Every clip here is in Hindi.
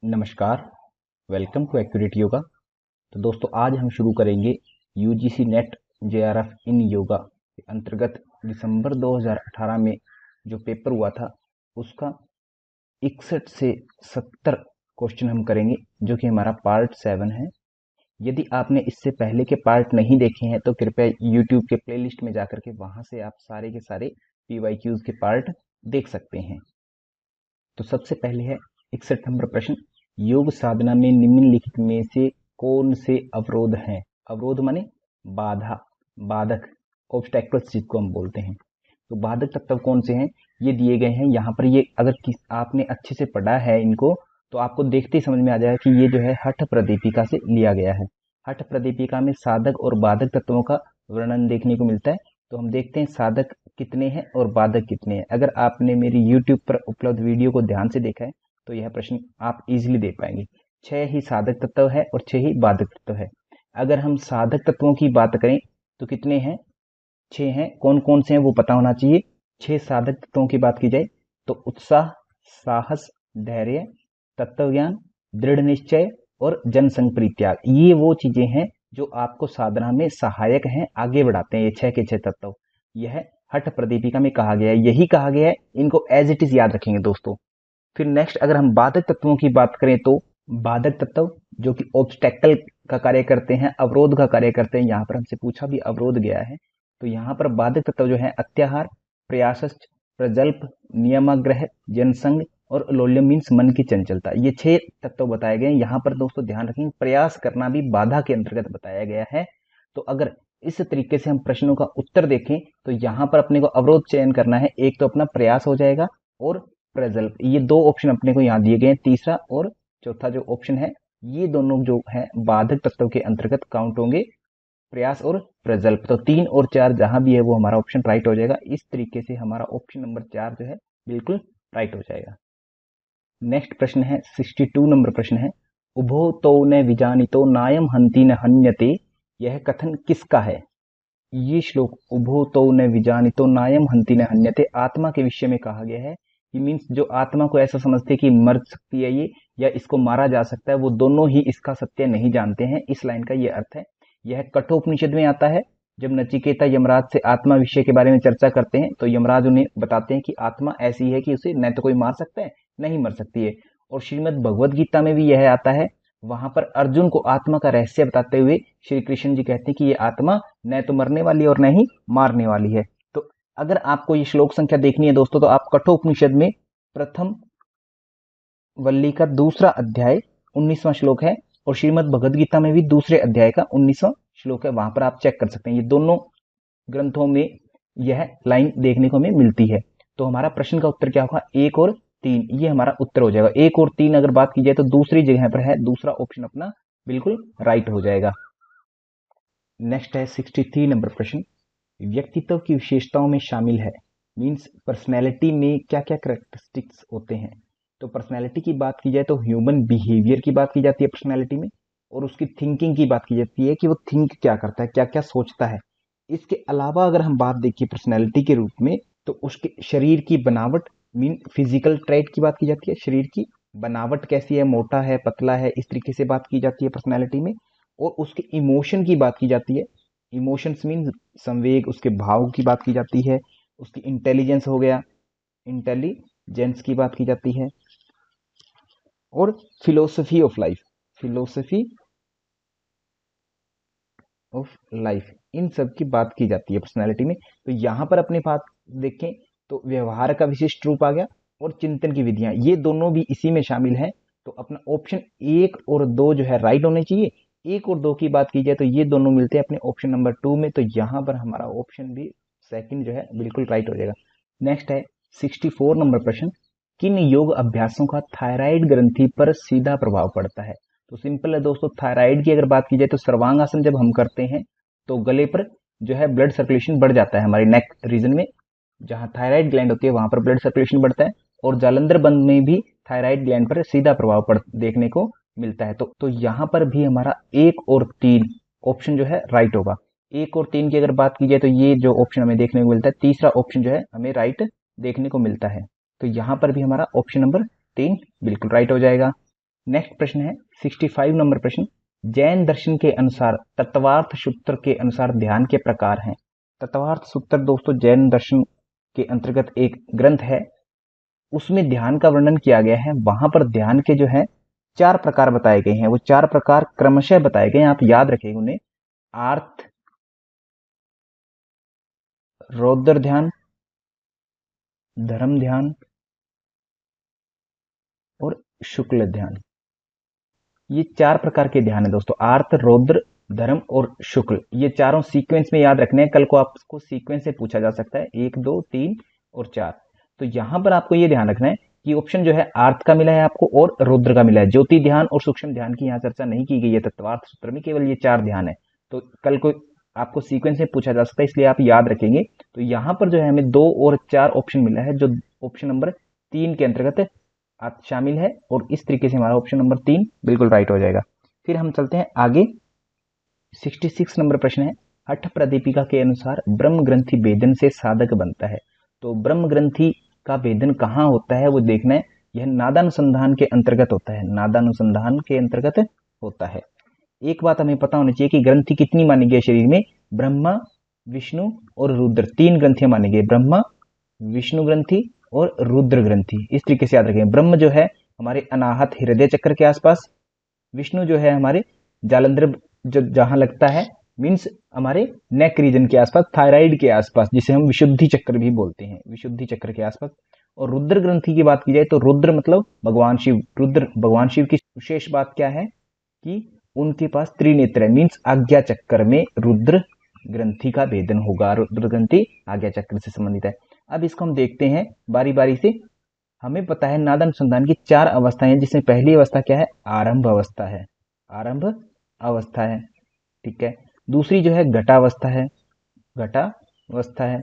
नमस्कार, वेलकम टू एक्यूरेट योगा। तो दोस्तों आज हम शुरू करेंगे यूजीसी नेट जेआरएफ इन योगा के अंतर्गत दिसंबर 2018 में जो पेपर हुआ था उसका 61 से 70 क्वेश्चन हम करेंगे, जो कि हमारा पार्ट 7 है। यदि आपने इससे पहले के पार्ट नहीं देखे हैं तो कृपया यूट्यूब के प्लेलिस्ट में जाकर के वहां से आप सारे के सारे पीवाईक्यूज के पार्ट देख सकते हैं। तो सबसे पहले है 61 नंबर प्रश्न, योग साधना में निम्नलिखित में से कौन से अवरोध हैं? अवरोध माने बाधा, बाधक, ऑब्स्टेकल्स जिसको हम बोलते हैं। तो बाधक तत्व कौन से हैं ये दिए गए हैं यहाँ पर। ये अगर आपने अच्छे से पढ़ा है इनको तो आपको देखते ही समझ में आ जाएगा कि ये जो है हठ प्रदीपिका से लिया गया है। हठ प्रदीपिका में साधक और बाधक तत्वों का वर्णन देखने को मिलता है। तो हम देखते हैं साधक कितने हैं और बाधक कितने हैं। अगर आपने मेरी YouTube पर उपलब्ध वीडियो को ध्यान से देखा है तो यह प्रश्न आप इजीली दे पाएंगे। 6 ही साधक तत्व है और 6 ही बाधक तत्व है। अगर हम साधक तत्वों की बात करें तो कितने हैं? 6 हैं। कौन कौन से हैं वो पता होना चाहिए। 6 साधक तत्वों की बात की जाए तो उत्साह, साहस, धैर्य, तत्व ज्ञान, दृढ़ निश्चय और जनसंग परित्याग, ये वो चीजें हैं जो आपको साधना में सहायक हैं, आगे बढ़ाते हैं। ये 6 के 6 तत्व यह हठ प्रदीपिका में कहा गया है, यही कहा गया है। इनको एज इट इज याद रखेंगे दोस्तों। फिर नेक्स्ट अगर हम बाधक तत्वों की बात करें तो बाधक तत्व जो कि ऑब्स्टेकल का कार्य करते हैं, अवरोध का कार्य करते हैं। यहाँ पर हमसे पूछा भी अवरोध गया है। तो यहाँ पर बाधक तत्व जो है अत्याहार, प्रयासश्च, प्रजल्प, नियमाग्रह, जनसंग और लोल्यम मीन्स मन की चंचलता, ये 6 तत्व बताए गए हैं। यहाँ पर दोस्तों ध्यान रखेंगे प्रयास करना भी बाधा के अंतर्गत बताया गया है। तो अगर इस तरीके से हम प्रश्नों का उत्तर देखें तो यहाँ पर अपने को अवरोध चयन करना है। एक तो अपना प्रयास हो जाएगा और प्रजल्प, ये 2 ऑप्शन अपने को यहाँ दिए गए हैं। तीसरा और चौथा जो ऑप्शन है ये दोनों जो है बाधक तत्व के अंतर्गत काउंट होंगे, प्रयास और प्रजल्प। तो 3 और 4 जहां भी है वो हमारा ऑप्शन राइट हो जाएगा। इस तरीके से हमारा ऑप्शन नंबर 4 जो है बिल्कुल राइट हो जाएगा। नेक्स्ट प्रश्न है 62 नंबर प्रश्न है, उभो तो न विजानितो नायम हंति न हन्यते, यह कथन किसका है? ये श्लोक उभो तो न विजानितो नायम हंति न हन्यते आत्मा के विषय में कहा गया है। ये मीन्स जो आत्मा को ऐसा समझते कि मर सकती है ये या इसको मारा जा सकता है, वो दोनों ही इसका सत्य नहीं जानते हैं। इस लाइन का ये अर्थ है। यह कठोपनिषद में आता है। जब नचिकेता यमराज से आत्मा विषय के बारे में चर्चा करते हैं तो यमराज उन्हें बताते हैं कि आत्मा ऐसी है कि उसे न तो कोई मार सकता है नहीं मर सकती है। और श्रीमद् भगवद गीता में भी यह आता है। वहां पर अर्जुन को आत्मा का रहस्य बताते हुए श्री कृष्ण जी कहते हैं कि ये आत्मा न तो मरने वाली और न ही मारने वाली है। तो अगर आपको ये श्लोक संख्या देखनी है दोस्तों तो आप कठोपनिषद में प्रथम वल्ली का दूसरा अध्याय 19वां श्लोक है और श्रीमद् भगवद गीता में भी दूसरे अध्याय का 19वां श्लोक है। वहां पर आप चेक कर सकते हैं। ये दोनों ग्रंथों में यह लाइन देखने को हमें मिलती है। तो हमारा प्रश्न का उत्तर क्या होगा? 1 और 3, ये हमारा उत्तर हो जाएगा। 1 और 3 अगर बात की जाए तो दूसरी जगह पर है, दूसरा ऑप्शन अपना बिल्कुल राइट हो जाएगा। नेक्स्ट है 63 नंबर प्रश्न, व्यक्तित्व की विशेषताओं में शामिल है, मीन्स पर्सनैलिटी में क्या क्या करेक्टरिस्टिक्स होते हैं। तो पर्सनैलिटी की बात की जाए तो ह्यूमन बिहेवियर की बात की जाती है पर्सनैलिटी में, और उसकी थिंकिंग की बात की जाती है कि वो थिंक क्या करता है, क्या क्या सोचता है। इसके अलावा अगर हम बात देखिए पर्सनैलिटी के रूप में तो उसके शरीर की बनावट, मीन फिजिकल ट्रेट की बात की जाती है। शरीर की बनावट कैसी है, मोटा है, पतला है, इस तरीके से बात की जाती है पर्सनैलिटी में। और उसके इमोशन की बात की जाती है। इमोशंस मीन संवेग, उसके भाव की बात की जाती है। उसकी इंटेलिजेंस हो गया, इंटेलिजेंस की बात की जाती है। और philosophy of life, philosophy of life, इन सब की बात की जाती है पर्सनैलिटी में। तो यहां पर अपने बात देखें तो व्यवहार का विशिष्ट रूप आ गया और चिंतन की विधियां, ये दोनों भी इसी में शामिल है। तो अपना ऑप्शन 1 और 2 जो है राइट होने चाहिए। 1 और 2 की बात की जाए तो ये दोनों मिलते हैं अपने ऑप्शन नंबर 2 में। तो यहाँ पर हमारा ऑप्शन भी सेकंड जो है बिल्कुल राइट हो जाएगा। नेक्स्ट है 64 नंबर प्रश्न, किन योग अभ्यासों का थायराइड ग्रंथि पर सीधा प्रभाव पड़ता है? तो सिंपल है दोस्तों, थायराइड की अगर बात की जाए तो सर्वांग आसन जब हम करते हैं तो गले पर जो है ब्लड सर्कुलेशन बढ़ जाता है। हमारे नेक रीजन में जहां थायराइड ग्लैंड होती है वहां पर ब्लड सर्कुलेशन बढ़ता है। और जालंधर बंद में भी थायराइड ग्लैंड पर सीधा प्रभाव देखने को मिलता है। तो यहाँ पर भी हमारा 1 और 3 ऑप्शन जो है राइट होगा। 1 और 3 की अगर बात की जाए तो ये जो ऑप्शन हमें देखने को मिलता है, तीसरा ऑप्शन जो है हमें राइट देखने को मिलता है। तो यहाँ पर भी हमारा ऑप्शन नंबर 3 बिल्कुल राइट हो जाएगा। नेक्स्ट प्रश्न है 65 नंबर प्रश्न, जैन दर्शन के अनुसार तत्वार्थ सूत्र के अनुसार ध्यान के प्रकार हैं। तत्वार्थ सूत्र दोस्तों जैन दर्शन के अंतर्गत एक ग्रंथ है, उसमें ध्यान का वर्णन किया गया है। वहां पर ध्यान के जो है 4 प्रकार बताए गए हैं, वो 4 प्रकार क्रमशः बताए गए हैं, आप याद रखेंगे उन्हें। आर्थ, रौद्र ध्यान, धर्म ध्यान और शुक्ल ध्यान। ये 4 प्रकार के ध्यान है दोस्तों, आर्त, रौद्र, धर्म और शुक्ल। ये चारों सीक्वेंस में याद रखने हैं, कल को आपको सीक्वेंस से पूछा जा सकता है, 1, 2, 3 और 4। तो यहां पर आपको ये ध्यान रखना है कि ऑप्शन जो है आर्त का मिला है आपको और रौद्र का मिला है। ज्योति ध्यान और सूक्ष्म ध्यान की यहाँ चर्चा नहीं की गई है तत्वार्थ सूत्र में, केवल ये 4 ध्यान है। तो कल को आपको सीक्वेंस में पूछा जा सकता है, इसलिए आप याद रखेंगे। तो यहाँ पर जो है हमें 2 और 4 ऑप्शन मिला है, जो ऑप्शन नंबर 3 के अंतर्गत शामिल है, और इस तरीके से हमारा ऑप्शन नंबर 3 बिल्कुल राइट हो जाएगा। फिर हम चलते हैं आगे। 66 नंबर प्रश्न है, हठ प्रदीपिका के अनुसार ब्रह्म ग्रंथि भेदन से साधक बनता है। तो ब्रह्म ग्रंथि का भेदन कहाँ होता है वो देखना है। यह नादानुसंधान के अंतर्गत होता है, नादानुसंधान के अंतर्गत होता है। एक बात हमें पता होनी चाहिए कि ग्रंथि कितनी मानी गई शरीर में, ब्रह्मा, विष्णु और रुद्र, 3 ग्रंथियां मानी गई, ब्रह्मा, विष्णु ग्रंथि और रुद्र ग्रंथि। इस तरीके से याद रखें। ब्रह्म जो है हमारे अनाहत हृदय चक्र के आसपास, विष्णु जो है हमारे जालंधर जो जहां लगता है, मीन्स हमारे नेक रीजन के आसपास, थायराइड के आसपास, जिसे हम विशुद्धि चक्र भी बोलते हैं, विशुद्धि चक्र के आसपास। और रुद्र ग्रंथि की बात की जाए तो रुद्र मतलब भगवान शिव। रुद्र भगवान शिव की विशेष बात क्या है कि उनके पास त्रिनेत्र है, मीन्स आज्ञा चक्र में रुद्र ग्रंथि का भेदन होगा। रुद्र ग्रंथि आज्ञा चक्र से संबंधित है। अब इसको हम देखते हैं बारी बारी से। हमें पता है नादानुसंधान की 4 अवस्थाएं हैं, जिसमें पहली अवस्था क्या है, आरंभ अवस्था है, आरंभ अवस्था है, ठीक है। दूसरी जो है घटावस्था है, घटावस्था है।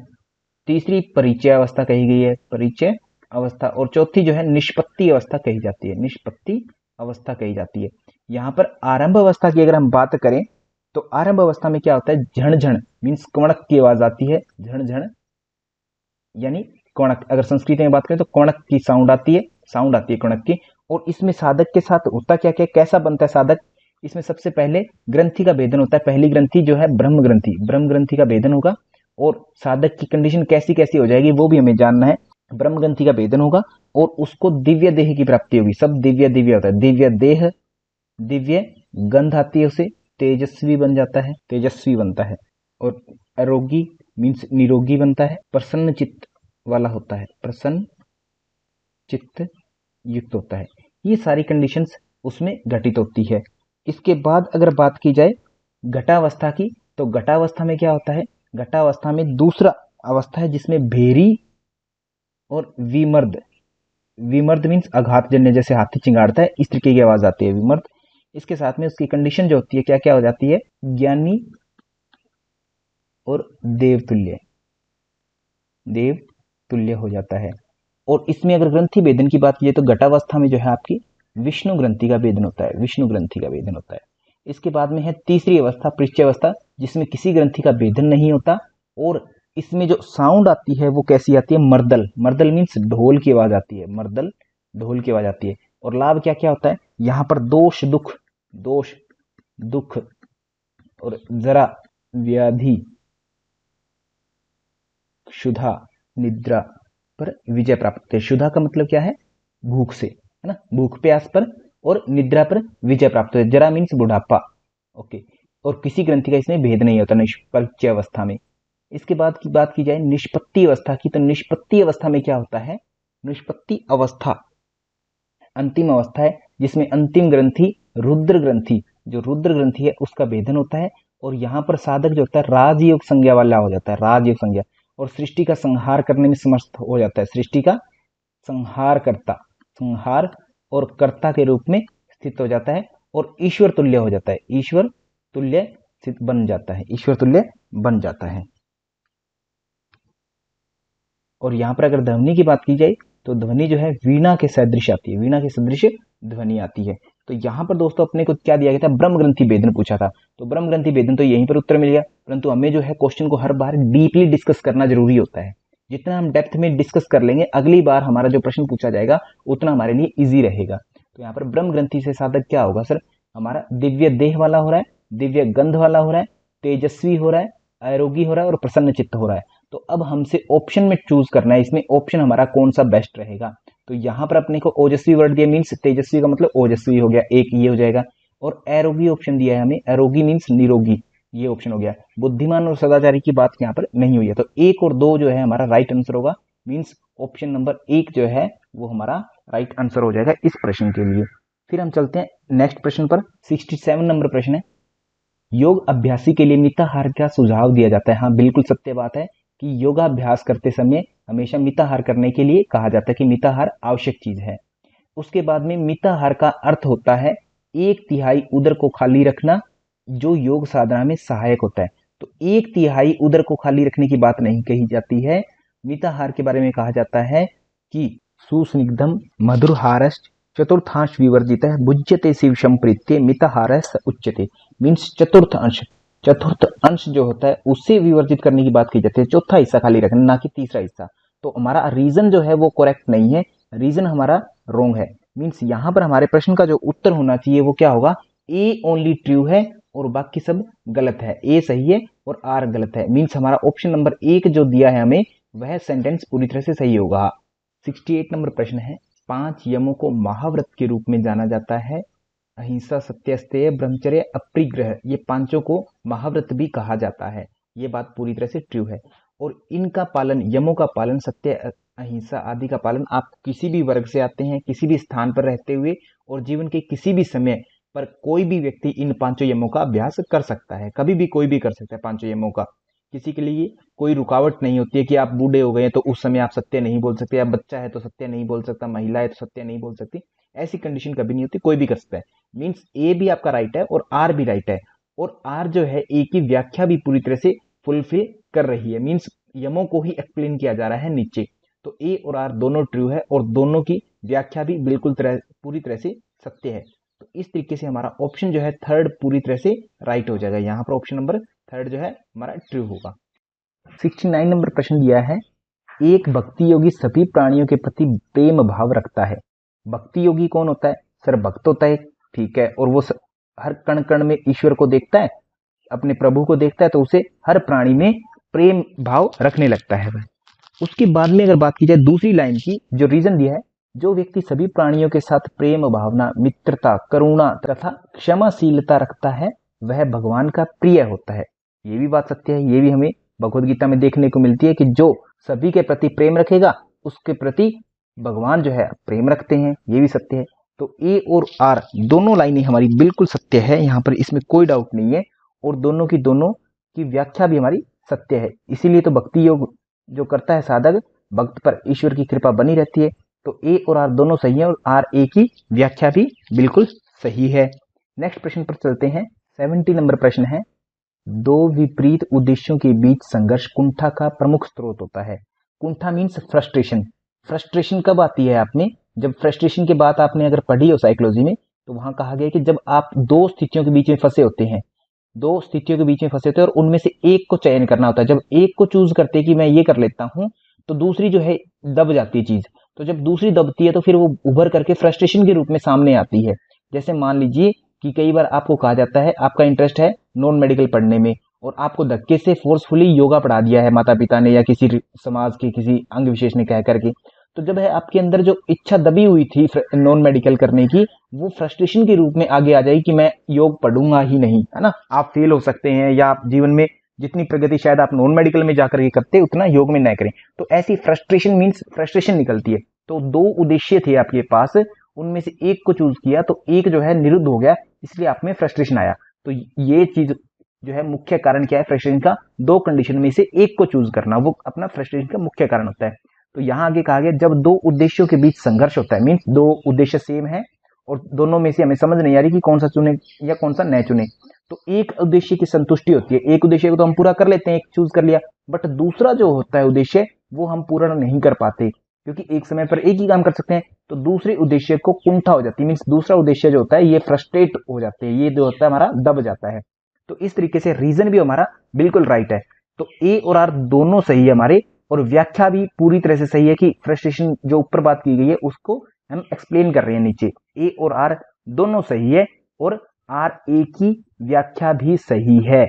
तीसरी परिचय अवस्था कही गई है, परिचय अवस्था। और चौथी जो है निष्पत्ति अवस्था कही जाती है, निष्पत्ति अवस्था कही जाती है। यहाँ पर आरंभ अवस्था की अगर हम बात करें तो आरंभ अवस्था में क्या होता है, झण झण मीन्स कणक की आवाज आती है, झण झण यानी कणक। अगर संस्कृत में बात करें तो कणक की साउंड आती है, साउंड आती है कणक की। और इसमें साधक के साथ होता क्या क्या, कैसा बनता है साधक, इसमें सबसे पहले ग्रंथि का भेदन होता है। पहली ग्रंथि जो है ब्रह्म ग्रंथि, ब्रह्म ग्रंथि का भेदन होगा। और साधक की कंडीशन कैसी कैसी हो जाएगी वो भी हमें जानना है। ब्रह्म ग्रंथि का भेदन होगा और उसको दिव्य देह की प्राप्ति होगी। सब दिव्य दिव्य होता है, दिव्य देह, दिव्य गंध आती है, उसे तेजस्वी बन जाता है, तेजस्वी बनता है। और आरोगी मीन्स निरोगी बनता है, प्रसन्न चित्त वाला होता है, प्रसन्न चित्त युक्त होता है। ये सारी कंडीशंस उसमें घटित होती है। इसके बाद अगर बात की जाए घटावस्था की, तो घटावस्था में क्या होता है, घटावस्था में दूसरा अवस्था है जिसमें भेरी और विमर्द, विमर्द मीन्स आघातजन्य, जैसे हाथी चिंगाड़ता है इस तरीके की आवाज आती है, विमर्द। इसके साथ में उसकी कंडीशन जो होती है क्या क्या हो जाती है, ज्ञानी और देवतुल्य, देवतुल्य हो जाता है। और इसमें अगर ग्रंथि भेदन की बात की जाए तो घटावस्था में जो है आपकी विष्णु ग्रंथि का भेदन होता है, विष्णु ग्रंथि का भेदन होता है। इसके बाद में है तीसरी अवस्था परिचय अवस्था, जिसमें किसी ग्रंथि का भेदन नहीं होता। और इसमें जो साउंड आती है वो कैसी आती है, मर्दल, मर्दल मीन्स ढोल की आवाज आती है, मर्दल ढोल की आवाज आती है। और लाभ क्या क्या होता है यहाँ पर, दोष दुख, दोष दुख और जरा व्याधि, क्षुधा निद्रा पर विजय प्राप्त है। क्षुधा का मतलब क्या है, भूख से, है ना, भूख प्यास पर, और निद्रा पर विजय प्राप्त है। जरा मीन्स बुढ़ापा, ओके। और किसी ग्रंथि का इसमें भेद नहीं होता निष्पत्ति अवस्था में। इसके बाद की बात की जाए निष्पत्ति अवस्था की, तो निष्पत्ति अवस्था में क्या होता है, निष्पत्ति अवस्था अंतिम अवस्था है जिसमें अंतिम ग्रंथि रुद्र ग्रंथि, जो रुद्र ग्रंथि है उसका भेदन होता है। और यहाँ पर साधक जो होता है राजयोग संज्ञा वाला हो जाता है, राजयोग संज्ञा, और सृष्टि का संहार करने में समर्थ हो जाता है, सृष्टि का संहार करता, संहार और कर्ता के रूप में स्थित हो जाता है। और ईश्वर तुल्य हो जाता है, ईश्वर तुल्य बन जाता है, ईश्वर तुल्य बन जाता है। और यहाँ पर अगर ध्वनि की बात की जाए तो ध्वनि जो है वीणा के सदृश आती है, वीणा के सदृश ध्वनि आती है। तो यहाँ पर दोस्तों अपने को क्या दिया गया था, ब्रह्म ग्रंथि भेदन पूछा था। तो ब्रह्म ग्रंथि भेदन तो यहीं पर उत्तर मिल गया, परंतु हमें जो है क्वेश्चन को हर बार डीपली डिस्कस करना जरूरी होता है। जितना हम डेप्थ में डिस्कस कर लेंगे, अगली बार हमारा जो प्रश्न पूछा जाएगा उतना हमारे लिए इजी रहेगा। तो यहाँ पर ब्रह्म ग्रंथि से साधक क्या होगा सर, हमारा दिव्य देह वाला हो रहा है, दिव्य गंध वाला हो रहा है, तेजस्वी हो रहा है, आरोगी हो रहा है और प्रसन्न चित्त हो रहा है। तो अब हमसे ऑप्शन में चूज करना है, इसमें ऑप्शन हमारा कौन सा बेस्ट रहेगा। तो यहाँ पर अपने को ओजस्वी वर्ड दिया, मीन्स तेजस्वी का मतलब ओजस्वी हो गया, एक ये हो जाएगा। और आरोगी ऑप्शन दिया है हमें, आरोगी मीन्स निरोगी, ये ऑप्शन हो गया। बुद्धिमान और सदाचारी की बात यहाँ पर नहीं हुई है, तो 1 और 2 जो है हमारा राइट आंसर होगा, मीन्स ऑप्शन नंबर 1 जो है वो हमारा राइट आंसर हो जाएगा इस प्रश्न के लिए। फिर हम चलते हैं नेक्स्ट प्रश्न पर। 67 नंबर प्रश्न है, योग अभ्यासी के लिए मिताहार का सुझाव दिया जाता है। हाँ बिल्कुल सत्य बात है कि योगाभ्यास करते समय हमेशा मिताहार करने के लिए कहा जाता है कि मिताहार आवश्यक चीज है। उसके बाद में मिताहार का अर्थ होता है 1/3 उदर को खाली रखना, जो योग साधना में सहायक होता है। तो 1/3 उदर को खाली रखने की बात नहीं कही जाती है, मिताहार के बारे में कहा जाता है कि सुस्निग्धम मधुरहारश्च चतुर्थांश विवर्जित है भुज्यते शिव संप्रीत्य मिताहार स उच्यते। मीन्स चतुर्थ अंश जो होता है उससे विवर्जित करने की बात की जाती है, चौथा हिस्सा खाली रखना, ना कि तीसरा हिस्सा। तो हमारा रीजन जो है वो करेक्ट नहीं है, रीजन हमारा रॉन्ग है। मीन्स यहाँ पर हमारे प्रश्न का जो उत्तर होना चाहिए वो क्या होगा, ए ओनली ट्रू है और बाकी सब गलत है, ए सही है और आर गलत है। मीन्स हमारा ऑप्शन नंबर 1 जो दिया है हमें वह सेंटेंस पूरी तरह से सही होगा। 68 नंबर प्रश्न है, 5 यमों को महाव्रत के रूप में जाना जाता है। अहिंसा, सत्य, ब्रह्मचर्य, अपरिग्रह, ये पांचों को महाव्रत भी कहा जाता है। ये बात पूरी तरह से ट्रू है। और इनका पालन, यमों का पालन, सत्य, अहिंसा आदि का पालन आप किसी भी वर्ग से आते हैं, किसी भी स्थान पर रहते हुए और जीवन के किसी भी समय पर कोई भी व्यक्ति इन 5 यमों का अभ्यास कर सकता है। कभी भी कोई भी कर सकता है 5 यमों का, किसी के लिए कोई रुकावट नहीं होती है कि आप बूढ़े हो गए तो उस समय आप सत्य नहीं बोल सकते, आप बच्चा है तो सत्य नहीं बोल सकता, महिला है तो सत्य नहीं बोल सकती, ऐसी कंडीशन कभी नहीं होती, कोई भी कर सकता है। मीन्स ए भी आपका राइट है और आर भी राइट है। और आर जो है ए की व्याख्या भी पूरी तरह से फुलफिल कर रही है, मीन्स यमों को ही एक्सप्लेन किया जा रहा है नीचे। तो ए और आर दोनों ट्रू है और दोनों की व्याख्या भी बिल्कुल पूरी तरह से सत्य है। तो इस तरीके से हमारा ऑप्शन जो है थर्ड पूरी तरह से राइट हो जाएगा। यहाँ पर ऑप्शन नंबर थर्ड जो है हमारा ट्रू होगा। 69 नंबर प्रश्न दिया है, एक भक्ति योगी सभी प्राणियों के प्रति प्रेम भाव रखता है। भक्ति योगी कौन होता है सर, भक्त होता है, ठीक है, और वो हर कण कण में ईश्वर को देखता है, अपने प्रभु को देखता है, तो उसे हर प्राणी में प्रेम भाव रखने लगता है। उसके बाद में अगर बात की जाए दूसरी लाइन की, जो रीजन दिया है, जो व्यक्ति सभी प्राणियों के साथ प्रेम भावना, मित्रता, करुणा तथा क्षमाशीलता रखता है वह भगवान का प्रिय होता है। ये भी बात सत्य है, ये भी हमें भगवद गीता में देखने को मिलती है कि जो सभी के प्रति प्रेम रखेगा उसके प्रति भगवान जो है प्रेम रखते हैं, ये भी सत्य है। तो ए और आर दोनों लाइनें हमारी बिल्कुल सत्य है, यहाँ पर इसमें कोई डाउट नहीं है, और दोनों की व्याख्या भी हमारी सत्य है। इसीलिए तो भक्ति योग जो करता है साधक, भक्त पर ईश्वर की कृपा बनी रहती है। तो ए और आर दोनों सही है और आर ए की व्याख्या भी बिल्कुल सही है। नेक्स्ट प्रश्न पर चलते हैं। 70 नंबर प्रश्न है, दो विपरीत उद्देश्यों के बीच संघर्ष कुंठा का प्रमुख स्रोत होता है। कुंठा मीन्स फ्रस्ट्रेशन। फ्रस्ट्रेशन कब आती है आप में, जब फ्रस्ट्रेशन की बात आपने अगर पढ़ी हो साइकोलॉजी में, तो वहां कहा गया कि जब आप दो स्थितियों के बीच में फंसे होते हैं, दो स्थितियों के बीच में फंसे होते हैं और उनमें से एक को चयन करना होता है। जब एक को चूज करते हैं कि मैं ये कर लेता हूं, तो दूसरी जो है दब जाती है चीज। तो जब दूसरी दबती है तो फिर वो उभर करके फ्रस्ट्रेशन के रूप में सामने आती है। जैसे मान लीजिए कि कई बार आपको कहा जाता है आपका इंटरेस्ट है नॉन मेडिकल पढ़ने में, और आपको धक्के से फोर्सफुली योगा पढ़ा दिया है माता पिता ने या किसी समाज के किसी अंग विशेष ने कह करके। तो जब है आपके अंदर जो इच्छा दबी हुई थी नॉन मेडिकल करने की, वो फ्रस्ट्रेशन के रूप में आगे आ जाएगी कि मैं योग पढ़ूंगा ही नहीं, है ना। आप फेल हो सकते हैं, या आप जीवन में जितनी प्रगति शायद आप नॉन मेडिकल में जाकर के करते उतना योग में न करें। तो ऐसी फ्रस्ट्रेशन मीन्स फ्रस्ट्रेशन निकलती है। तो दो उद्देश्य थे आपके पास, उनमें से एक को चूज किया तो एक जो है निरुद्ध हो गया, इसलिए आप में फ्रस्ट्रेशन आया। तो ये चीज जो है मुख्य कारण क्या है फ्रस्ट्रेशन का, दो कंडीशन में से एक को चूज करना, वो अपना फ्रस्ट्रेशन का मुख्य कारण होता है। तो यहां आगे कहा गया जब दो उद्देश्यों के बीच संघर्ष होता है, मीन्स दो उद्देश्य सेम है और दोनों में से हमें समझ नहीं आ रही कि कौन सा चुने या कौन सा न चुने, तो एक उद्देश्य की संतुष्टि होती है। एक उद्देश्य को तो हम पूरा कर लेते हैं, एक चूज कर लिया, बट दूसरा जो होता है उद्देश्य वो हम पूरा नहीं कर पाते, क्योंकि एक समय पर एक ही काम कर सकते हैं। तो दूसरे उद्देश्य को कुंठा हो जाती है, मीन्स दूसरा उद्देश्य जो होता है ये फ्रस्ट्रेट हो जाते हैं, ये जो होता है हमारा दब जाता है। तो इस तरीके से रीजन भी हमारा बिल्कुल राइट है। तो ए और आर दोनों सही है हमारे, और व्याख्या भी पूरी तरह से सही है कि फ्रस्ट्रेशन जो ऊपर बात की गई है उसको हम एक्सप्लेन कर रहे हैं नीचे। ए और आर दोनों सही है और आर ए की व्याख्या भी सही है,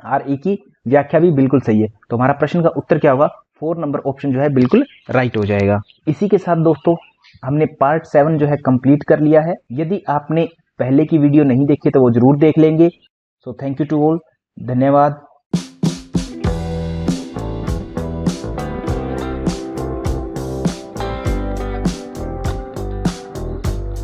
आर ए की व्याख्या भी बिल्कुल सही है। तो हमारा प्रश्न का उत्तर क्या होगा? 4 नंबर ऑप्शन जो है बिल्कुल राइट हो जाएगा। इसी के साथ दोस्तों हमने पार्ट 7 जो है कंप्लीट कर लिया है। यदि आपने पहले की वीडियो नहीं देखी तो वो जरूर देख लेंगे। So thank you to all, धन्यवाद।